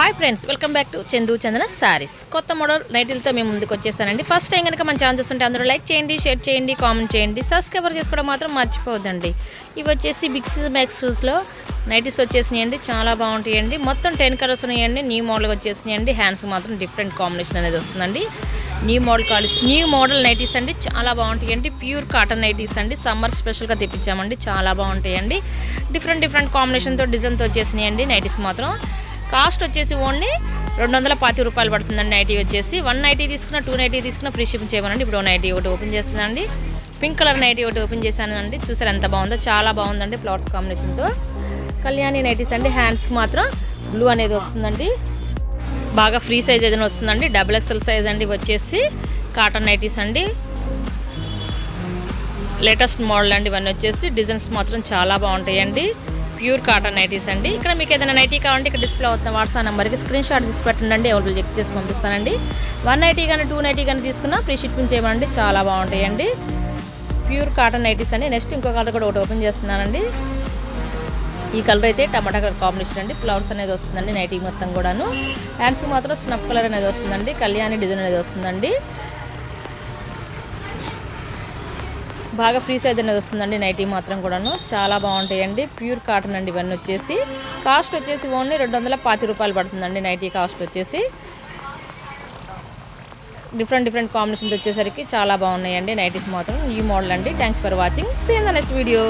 Hi friends, welcome back to Chandu Chandana saris. కొత్త model నైటీలతో మేము ముందుకు వచ్చేసానండి. ఫస్ట్ టైం కనుక మన ఛానల్ చూస్తుంటే అందరూ లైక్ చేయండి, షేర్ చేయండి, కామెంట్ చేయండి, సబ్స్క్రైబర్ చేసుకోవడం మాత్రం మర్చిపోవద్దండి. ఇవి వచ్చేసి బిగ్స్ మ్యాక్స్ షూస్లో నైటీస్ వచ్చేసినాయండి. చాలా బాగుంటాయండి. మొత్తం 10 కలర్స్ ఉన్నాయండి. న్యూ మోడల్ వచ్చేసినాయండి. హ్యాండ్స్ మాత్రం డిఫరెంట్ కాంబినేషన్ అనేది వస్తుందండి. న్యూ మోడల్ నైటీస్ అండి. చాలా బాగుంటాయండి. ప్యూర్ కాటన్ నైటీస్ అండి. సమ్మర్ స్పెషల్గా తెప్పించామండి. చాలా బాగుంటాయండి. డిఫరెంట్ కాంబినేషన్తో డిజైన్తో వచ్చేసినాయండి నైటీస్ మాత్రం. కాస్ట్ వచ్చేసి ఓన్లీ 250 రూపాయలు పడుతుందండి. నైటీ వచ్చేసి 1 నైటీ తీసుకున్న 2 నైటీ తీసుకున్న ఫ్రీ షిప్పింగ్ చేయమనండి. ఇప్పుడు నైటీ ఒకటి ఓపెన్ చేస్తుందండి. పింక్ కలర్ నైటీ ఒకటి ఓపెన్ చేశానండి. చూసారు ఎంత బాగుందో, చాలా బాగుందండి. ఫ్లవర్స్ కాంబినేషన్తో కళ్యాణి నైటీస్ అండి. హ్యాండ్స్కి మాత్రం బ్లూ అనేది వస్తుందండి. బాగా ఫ్రీ సైజ్ ఏదైనా వస్తుందండి. XXL సైజ్ అండి. వచ్చేసి కాటన్ నైటీస్ అండి. లేటెస్ట్ మోడల్ అండి. ఇవన్నీ వచ్చేసి డిజైన్స్ మాత్రం చాలా బాగుంటాయండి. ప్యూర్ కాటన్ నైటీస్ అండి. ఇక్కడ మీకు ఏదైనా నైటీ కావాలంటే ఇక్కడ డిస్ప్లే అవుతున్న వాట్సాప్ నెంబర్కి స్క్రీన్ షాట్ తీసి పెట్టండి. అవైలబుల్ చెక్ చేసి పంపిస్తానండి. 1 నైటీ కానీ 2 నైటీ కానీ తీసుకున్నా ఫ్రీ షిప్పింగ్ చేయమండి. చాలా బాగుంటాయండి. ప్యూర్ కాటన్ నైటీస్ అండి. నెక్స్ట్ ఇంకో కలర్ కూడా ఒకటి ఓపెన్ చేస్తున్నానండి. ఈ కలర్ అయితే టమాటా కలర్ కాంబినేషన్ అండి. ఫ్లవర్స్ అనేది వస్తుందండి నైటీ మొత్తం కూడాను. హ్యాండ్స్కి మాత్రం స్నఫ్ కలర్ అనేది వస్తుందండి. కళ్యాణి డిజైన్ అనేది వస్తుందండి. బాగా ఫ్రీ సైజ్ అనేది వస్తుందండి నైటీ మాత్రం కూడాను. చాలా బాగుంటాయండి. ప్యూర్ కాటన్ అండి. ఇవన్నీ వచ్చేసి కాస్ట్ వచ్చేసి ఓన్లీ 250 రూపాయలు పడుతుందండి. నైటీ కాస్ట్ వచ్చేసి డిఫరెంట్ కాంబినేషన్స్ వచ్చేసరికి చాలా బాగున్నాయండి నైటీస్ మాత్రం. ఈ మోడల్ అండి. Thanks for watching. See in the next video.